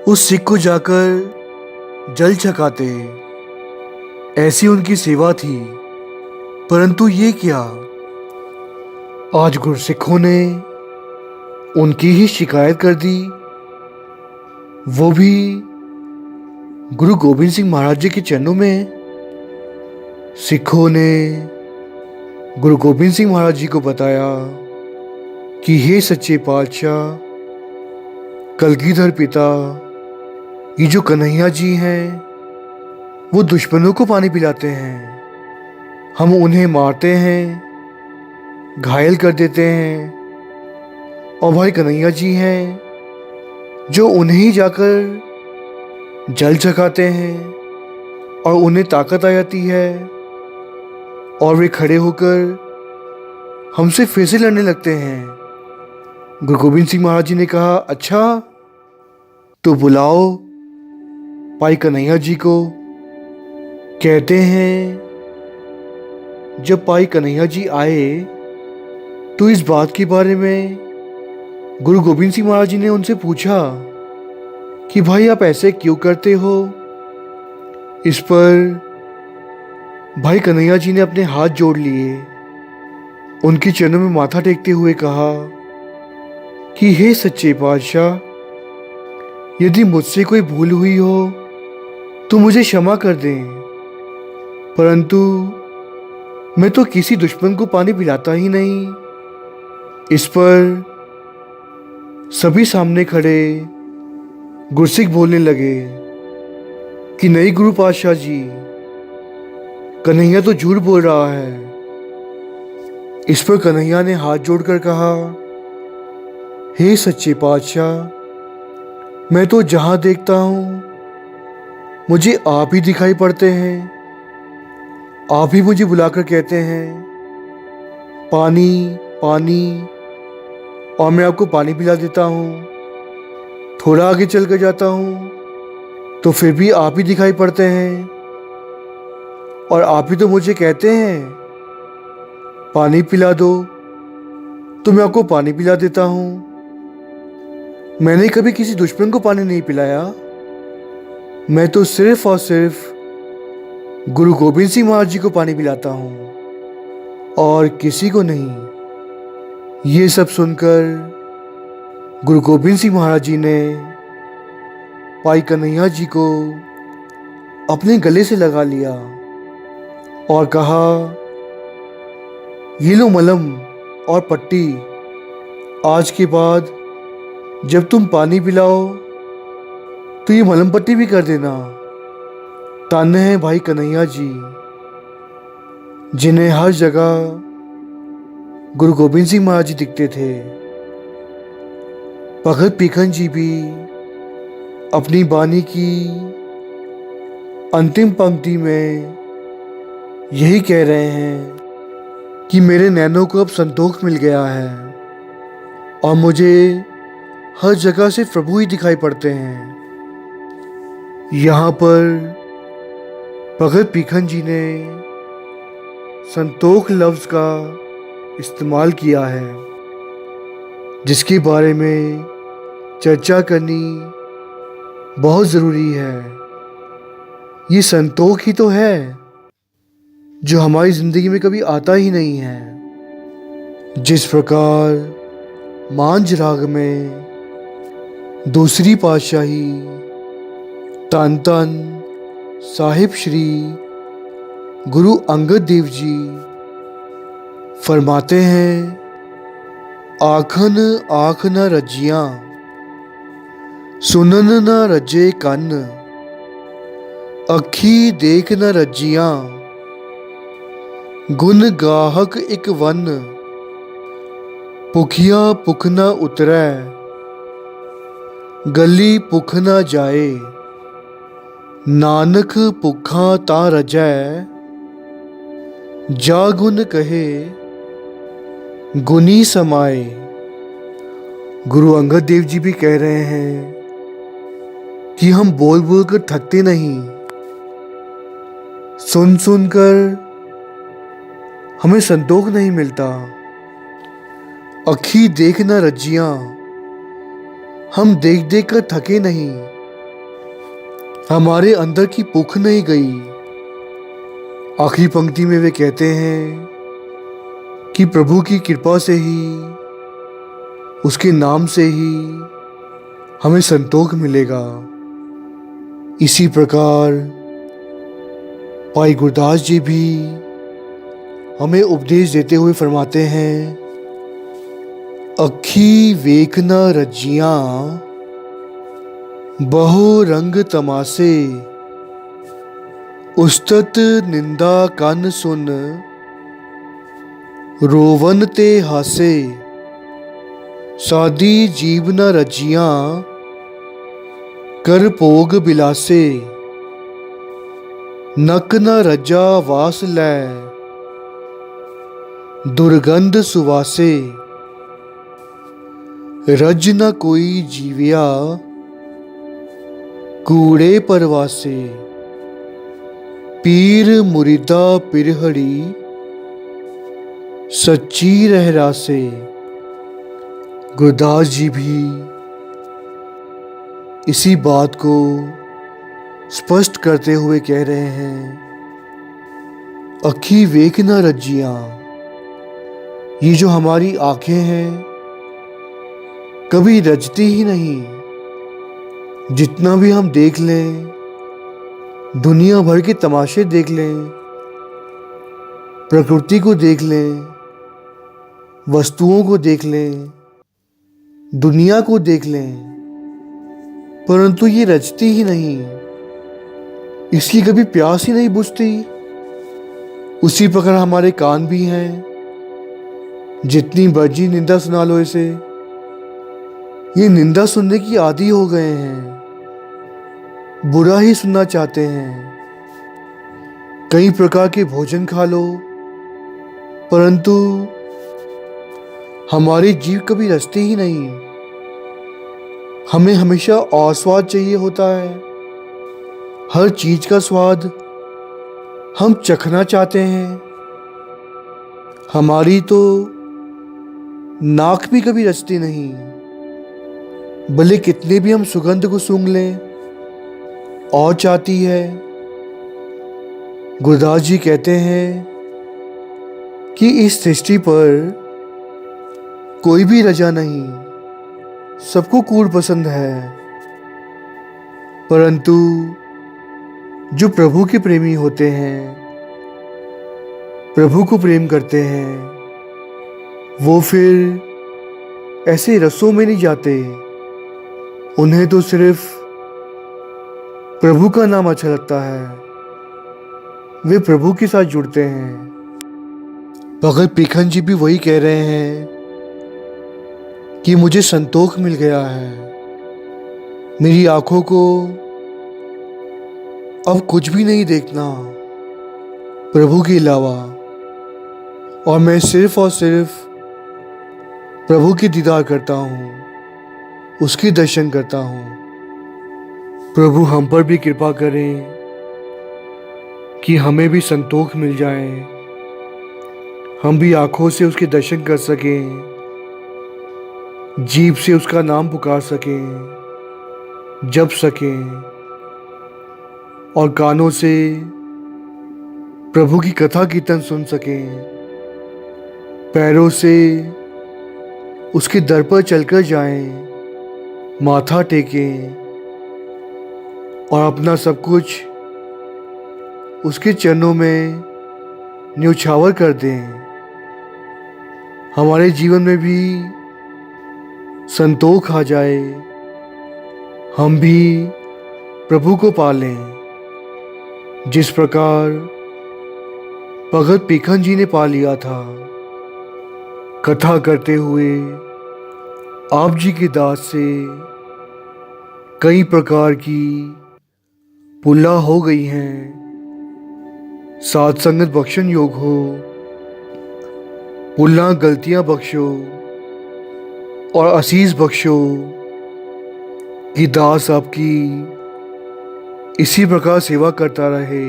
उस सिख को जाकर जल छकाते। ऐसी उनकी सेवा थी। परंतु ये क्या, आज गुरसिखों ने उनकी ही शिकायत कर दी, वो भी गुरु गोबिंद सिंह महाराज जी के चरणों में। सिखों ने गुरु गोबिंद सिंह महाराज जी को बताया कि हे सच्चे पातशाह, कलगीधर पिता, ये जो कन्हैया जी हैं वो दुश्मनों को पानी पिलाते हैं। हम उन्हें मारते हैं, घायल कर देते हैं, और भाई कन्हैया जी हैं जो उन्हें ही जाकर जल छकाते हैं और उन्हें ताकत आ जाती है और वे खड़े होकर हमसे फिर से लड़ने लगते हैं। गुरु गोबिंद सिंह महाराज जी ने कहा, अच्छा तो बुलाओ भाई कन्हैया जी को। कहते हैं जब भाई कन्हैया जी आए तो इस बात के बारे में गुरु गोबिंद सिंह महाराज जी ने उनसे पूछा कि भाई आप ऐसे क्यों करते हो। इस पर भाई कन्हैया जी ने अपने हाथ जोड़ लिए, उनके चरणों में माथा टेकते हुए कहा कि हे सच्चे पातशाह, यदि मुझसे कोई भूल हुई हो तो मुझे क्षमा कर दें, परंतु मैं तो किसी दुश्मन को पानी पिलाता ही नहीं। इस पर सभी सामने खड़े गुरसिख बोलने लगे कि नहीं गुरु पातशाह जी, कन्हैया तो झूठ बोल रहा है। इस पर कन्हैया ने हाथ जोड़कर कहा, हे सच्चे पातशाह, मैं तो जहां देखता हूं मुझे आप ही दिखाई पड़ते हैं। आप ही मुझे बुलाकर कहते हैं पानी पानी, और मैं आपको पानी पिला देता हूँ। थोड़ा आगे चल कर जाता हूँ तो फिर भी आप ही दिखाई पड़ते हैं और आप ही तो मुझे कहते हैं पानी पिला दो, तो मैं आपको पानी पिला देता हूँ। मैंने कभी किसी दुश्मन को पानी नहीं पिलाया, मैं तो सिर्फ और सिर्फ गुरु गोविंद सिंह महाराज जी को पानी पिलाता हूँ और किसी को नहीं। ये सब सुनकर गुरु गोविंद सिंह महाराज जी ने भाई कन्हैया जी को अपने गले से लगा लिया और कहा, ये लो मलहम और पट्टी, आज के बाद जब तुम पानी पिलाओ तो ये मलहम पट्टी भी कर देना। तान्हे हैं भाई कन्हैया जी, जिन्हें हर जगह गुरु गोविंद सिंह महाराज जी दिखते थे। भगत पीखन जी भी अपनी बानी की अंतिम पंक्ति में यही कह रहे हैं कि मेरे नैनों को अब संतोष मिल गया है और मुझे हर जगह से प्रभु ही दिखाई पड़ते हैं। यहाँ पर भगत पीखन जी ने संतोष लफ्ज़ का इस्तेमाल किया है, जिसके बारे में चर्चा करनी बहुत ज़रूरी है। ये संतोष ही तो है जो हमारी ज़िंदगी में कभी आता ही नहीं है। जिस प्रकार मांझ राग में दूसरी पातशाही धन धन साहिब श्री गुरु अंगद देव जी फरमाते हैं, आखन आख न रजियां सुनन न रजे कन, अखी देख न रजियां गुण गाहक एक वन, पुखिया पुख न उतरै गली पुख न जाए, नानक पुखा ता रजै जा गुण कहे गुनी समाए। गुरु अंगद देव जी भी कह रहे हैं कि हम बोल बोल कर थकते नहीं, सुन सुन कर हमें संतोष नहीं मिलता। अखी देख न रजियां, हम देख देख कर थके नहीं, हमारे अंदर की भूख नहीं गई। आखिरी पंक्ति में वे कहते हैं कि प्रभु की कृपा से ही, उसके नाम से ही हमें संतोष मिलेगा। इसी प्रकार भाई गुरदास जी भी हमें उपदेश देते हुए फरमाते हैं, अखी वेख न रजियां बहु रंग तमासे, उस्तत निंदा कन सुन रोवन ते हासे, सादी जीव न रजियां कर भोग बिलासे, नक न रजा वास लै दुर्गंध सुवासे, रज न कोई जीविया कूड़े परवासे, पीर मुरीदा पिरहड़ी सच्ची रहरासे। गुरदास जी भी इसी बात को स्पष्ट करते हुए कह रहे हैं, अखी वेख न रजियां, ये जो हमारी आंखें हैं कभी रजती ही नहीं। जितना भी हम देख लें, दुनिया भर के तमाशे देख लें, प्रकृति को देख लें, वस्तुओं को देख लें, दुनिया को देख लें, परंतु ये रजती ही नहीं, इसकी कभी प्यास ही नहीं बुझती। उसी प्रकार हमारे कान भी हैं, जितनी मर्जी निंदा सुना लो इसे, ये निंदा सुनने की आदी हो गए हैं, बुरा ही सुनना चाहते हैं। कई प्रकार के भोजन खा लो, परंतु हमारी जीभ कभी रचती ही नहीं। हमें हमेशा और स्वाद चाहिए होता है, हर चीज का स्वाद हम चखना चाहते हैं। हमारी तो नाक भी कभी रचती नहीं, भले कितने भी हम सुगंध को सूंघ लें, और चाहती है गुरदास जी कहते हैं कि इस सृष्टि पर कोई भी रजा नहीं, सबको कूड़ पसंद है, परंतु जो प्रभु के प्रेमी होते हैं, प्रभु को प्रेम करते हैं, वो फिर ऐसे रसों में नहीं जाते। उन्हें तो सिर्फ प्रभु का नाम अच्छा लगता है, वे प्रभु के साथ जुड़ते हैं। भगत पीखन जी भी वही कह रहे हैं कि मुझे संतोष मिल गया है, मेरी आंखों को अब कुछ भी नहीं देखना प्रभु के अलावा, और मैं सिर्फ और सिर्फ प्रभु की दीदार करता हूँ, उसके दर्शन करता हूँ। प्रभु हम पर भी कृपा करें कि हमें भी संतोष मिल जाए, हम भी आंखों से उसके दर्शन कर सकें, जीभ से उसका नाम पुकार सकें, जप सकें, और कानों से प्रभु की कथा कीर्तन सुन सकें, पैरों से उसके दर पर चलकर जाएं, माथा टेकें और अपना सब कुछ उसके चरणों में न्यौछावर कर दें। हमारे जीवन में भी संतोष आ जाए, हम भी प्रभु को पालें, जिस प्रकार भगत पीखन जी ने पा लिया था। कथा करते हुए आप जी की दास से कई प्रकार की पुल्ला हो गई हैं। साथ संगत बख्शन योग हो, पुल्ला गलतियां बख्शो और असीस बख्शो कि दास आपकी इसी प्रकार सेवा करता रहे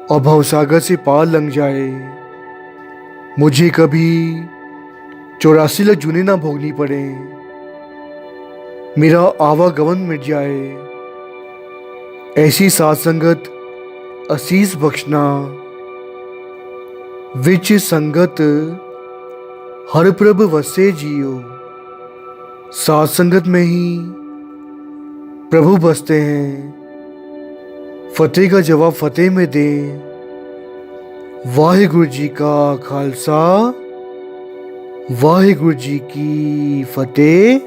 और भवसागर से पार लंघ जाए। मुझे कभी 84 लाख जूने ना भोगनी पड़े, मेरा आवागमन मिट जाए। ऐसी साथ संगत असीस बख्शना, विच संगत हर प्रभ वसे जियो। साथ संगत में ही प्रभु बसते हैं, फतेह का जवाब फतेह में दें। वाहिगुरु जी का खालसा, वाहिगुरु जी की फतेह।